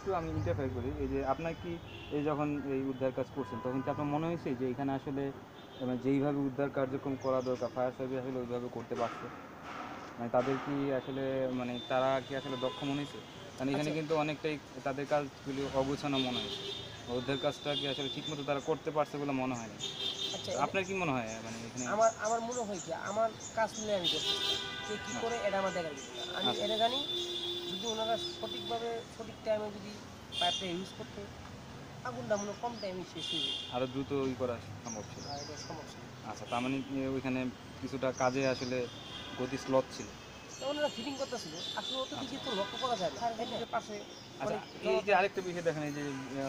একটু আমি ইন্টারফেয়ার করি, এই যে আপনার কি এই যখন এই উদ্ধার কাজ করছেন তখন কি আপনার মনে হয়েছে যে এখানে আসলে যেইভাবে উদ্ধার কার্যক্রম করা দরকার ফায়ার সার্ভিস আসলে ওইভাবে করতে পারছে? মানে তাদের কি আসলে মানে তারা কি আসলে দক্ষ মনে হয়েছে? কারণ এখানে কিন্তু অনেকটাই তাদের কাজগুলি অগোছানো মনে হয়েছে। উদ্ধার কাজটা কি আসলে ঠিকমতো তারা করতে পারছে বলে মনে হয় না। আপনার কি মনে হয় মানে এখানে? আমার মনে হয় কি আমার কাজ নিয়ে আমি করতেছি, কে কী করে এটা আমার দেখার বিষয় না। আমি এটা জানি যদি ওনারা সঠিকভাবে সঠিক টাইমে যদি পাইপটা ইউজ করতে আগুনটা মনে কম টাইমে শেষ হয়ে যেত, আরও দ্রুত ওই করা সম্ভব ছিল। আর এটা সমস্যা। আচ্ছা, তার মানে ওইখানে কিছুটা কাজে আসলে গতি স্লথ ছিল। ওনারা ফিটিং করতেছিল, আসলে অত বেশি তো লক্ষ্য করা যায় না, পাশে। আচ্ছা, এই যে আরেকটা বিষয় দেখেন, এই যে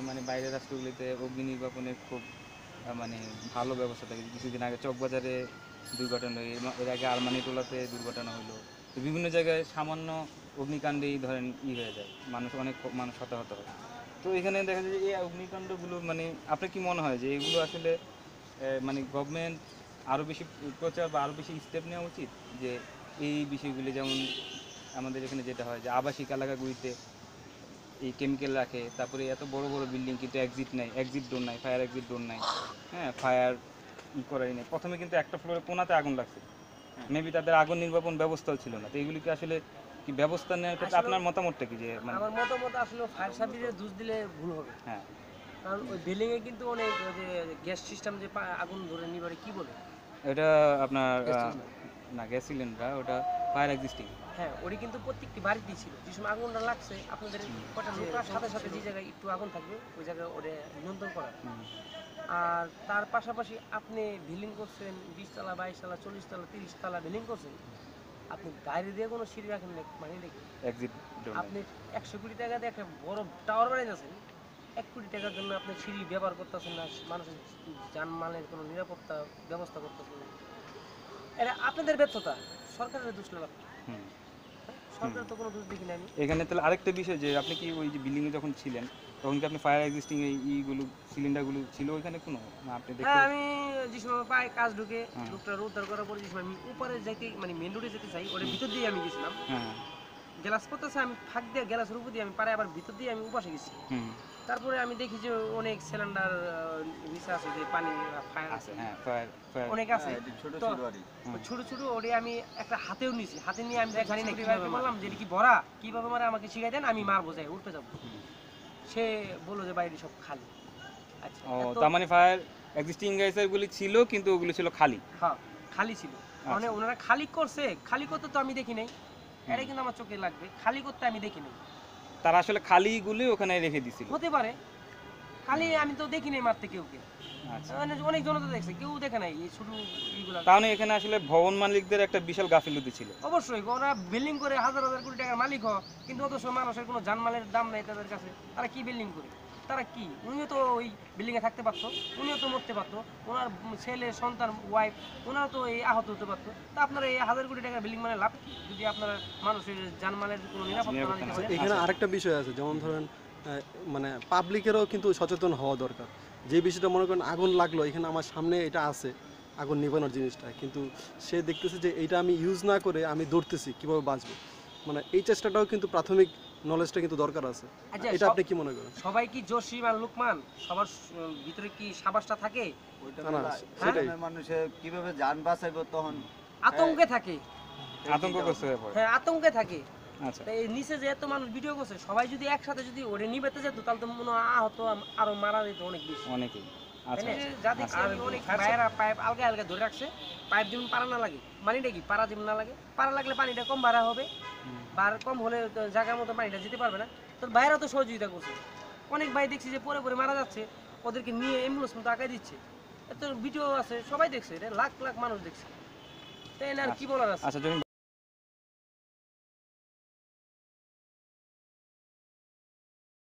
মানে বাইরের রাষ্ট্রগুলিতে অগ্নি নির্বাপনের খুব মানে ভালো ব্যবস্থা থাকে। কিছুদিন আগে চকবাজারে দুর্ঘটনা, এর আগে আরমানিটোলাতে দুর্ঘটনা হলো। তো বিভিন্ন জায়গায় সামান্য অগ্নিকাণ্ডেই ধরেন হয়ে যায়, অনেক মানুষ হতাহত হয়। তো এখানে দেখা যায় যে এই অগ্নিকাণ্ডগুলো মানে আপনার কি মনে হয় যে এগুলো আসলে মানে গভর্নমেন্ট আরও বেশি প্রচার বা আরও বেশি স্টেপ নেওয়া উচিত? যে এই বিষয়গুলি যেমন আমাদের এখানে যেটা হয় যে আবাসিক এলাকাগুলিতে এই কেমিক্যাল রাখে, তারপরে এত বড় বড় বিল্ডিং কিন্তু এক্সিট ডোর নাই, ফায়ার এক্সিট ডোর নাই। হ্যাঁ, ফায়ার করাই নেই। প্রথমে কিন্তু একটা ফ্লোরে কোনাতে আগুন লাগছে, মেবি তাদের আগুন নির্বাপন ব্যবস্থাও ছিল না। তো এগুলিকে আসলে কি ব্যবস্থা নেওয়ার ক্ষেত্রে আপনার মতামতটা কি? যে মানে আমার মতামত আসলে ফায়ার সার্ভিসের দোষ দিলে ভুল হবে। হ্যাঁ, কারণ ওই বিল্ডিংয়ে কিন্তু অনেক যে গ্যাস সিস্টেম যে আগুন ধরে নিবারে কি বলে, এটা আপনার না গ্যাস সিলিন্ডার, ওটা ফায়ার এক্সিস্টিং। হ্যাঁ ওটি কিন্তু প্রত্যেকটি বাড়িতেই ছিল। যে সময় আগুনটা লাগছে আপনাদের সাথে সাথে যে জায়গায় একটু আগুন থাকবে ওই জায়গায় ওটা নিয়ন্ত্রণ করা। আর তার পাশাপাশি আপনি বিল্ডিং করছেন 20 তলা 22 তলা 40 তলা 30 তলা বিল্ডিং করছেন, আপনি বাইরে দিয়ে কোনো সিঁড়ি রাখেন না, মানে দেখি এক্সিট ডোর আপনি 100 কোটি টাকা দিয়ে একটা বড় টাওয়ার বানাইতেছেন, 1 কোটি টাকার জন্য আপনি সিঁড়ি ব্যবহার করতেছেন না, মানুষের জানমালের কোনো নিরাপত্তা ব্যবস্থা করতেছেন না। এটা আপনাদের ব্যর্থতা, সরকারের দোষ না। সরকার তো কোনো দোষ দেখি না আমি এখানে। তাহলে আরেকটা বিষয় যে আপনি কি ওই যে বিল্ডিংয়ে যখন ছিলেন তখন কি আপনি ফায়ার এক্সিস্টিং এই ইগুলো সিলিন্ডারগুলো ছিল ওইখানে কোনো না আপনি দেখতে? হ্যাঁ, আমি যে সময় পাই কাজ ঢুকে লোকটা উদ্ধার করার পরে যে সময় আমি উপরে যাইতে মানে মেন রোডে যেতে চাই ওটার ভিতর দিয়ে আমি গেছিলাম। হ্যাঁ, গ্লাস করতেছে, আমি ফাঁক দিয়ে গ্লাসের উপর দিয়ে আমি পারে আবার ভিতর দিয়ে আমি উপাসে গেছি। তারপরে আমি দেখি যে অনেক সিলিন্ডার নিচে আছে, যে পানি ফায়ার আছে, হ্যাঁ ফায়ার অনেক আছে ছোট ছোট ওরে আমি একটা হাতেও নিছি, হাতে নিয়ে আমি জানি না কিভাবে বললাম যে কি ভরা কিভাবে মারে আমাকে শিখাই দেন, আমি মারবো যাই উঠতে যাবো। সে বললো যে বাইরে সব খালি। আচ্ছা, ও তার মানে ফায়ার এক্সিস্টিং গ্যাসেরগুলি ছিল কিন্তু ওগুলো ছিল খালি? হ্যাঁ খালি ছিল। মানে ওনারা খালি করছে, খালি করতে তো আমি দেখি নাই, এটা কিন্তু আমার চোখে লাগবে, খালি করতে আমি দেখি নাই। তারা আসলে খালিগুলি ওখানে রেখে দিছিল? হতে পারে, খালি আমি তো দেখি নাই মারতে কেউ কে। অনেক জনতা দেখছে, কেউ দেখে নাই এই শুধু এইগুলা। তাহলে এখানে আসলে ভবন মালিকদের একটা বিশাল গাফিলতি ছিল। অবশ্যই ওরা বিল্ডিং করে হাজার হাজার কোটি টাকার মালিক হয়, কিন্তু অথচ মানুষের কোনো জানমালের দাম নেই তাদের কাছে। তারা কি বিল্ডিং করে, তারা কি, উনিও তো ওই বিল্ডিংয়ে থাকতে পারতো, উনিও তো মরতে পারতো, ওনার ছেলে সন্তান ওয়াইফ ওনারা তো এই আহত হতে পারতো। তা আপনারা এই হাজার কোটি টাকার বিল্ডিং মানে লাভ কি যদি আপনারা মানুষের জানমালের কোনো নিরাপত্তা না দিতে পারেন? এখানে আরেকটা বিষয় আছে, যেমন ধরেন মানে পাবলিকেরও কিন্তু সচেতন হওয়া দরকার। যে বিষয়টা মনে করেন আগুন লাগলো, এখানে আমার সামনে এটা আছে আগুন নিভানোর জিনিসটা, কিন্তু সে দেখতেছে যে এইটা আমি ইউজ না করে আমি দৌড়তেছি কীভাবে বাঁচবো, মানে এই চেষ্টাটাও কিন্তু প্রাথমিক নলেজটা কিন্তু দরকার আছে। এটা আপনি কি মনে করেন? সবাই কি জসিম আর লুকমান, সবার ভিতরে কি সাবাসটা থাকে? সেটাই মানুষে কিভাবে জান বাঁচাইবো তখন আতঙ্কে থাকে, আতঙ্কগ্রস্ত হয়ে পড়ে। হ্যাঁ আতঙ্কে থাকে। আচ্ছা, এই নিচে যে এত মানুষ ভিডিও করছে, সবাই যদি একসাথে যদি ওরে নিবেতে যেত তাহলে তো মনে হয় আহত আরো মারা যেত অনেক বেশি, অনেকেই। আচ্ছা, যা দেখছি আমি অনেক ভাইয়েরা পাইপ আলগা আলগা ধরে রাখছে, পাইপ যেমন পারা না লাগে, পানিটা কি পারা যেমন না লাগে, পারা লাগলে পানিটা কম ভাড়া হবে, বার কম হলে জায়গার মতো পানিটা যেতে পারবে না। তো ভাইয়েরা তো সহযোগিতা করছে, অনেক ভাই দেখছি যে পরে পরে মারা যাচ্ছে, ওদেরকে নিয়ে অ্যাম্বুলেন্স মতো আগায় দিচ্ছে, এত ভিডিও আছে সবাই দেখছে, এটা লাখ লাখ মানুষ দেখছে। তাই না, আর কি বলার আছে? আচ্ছা, যখন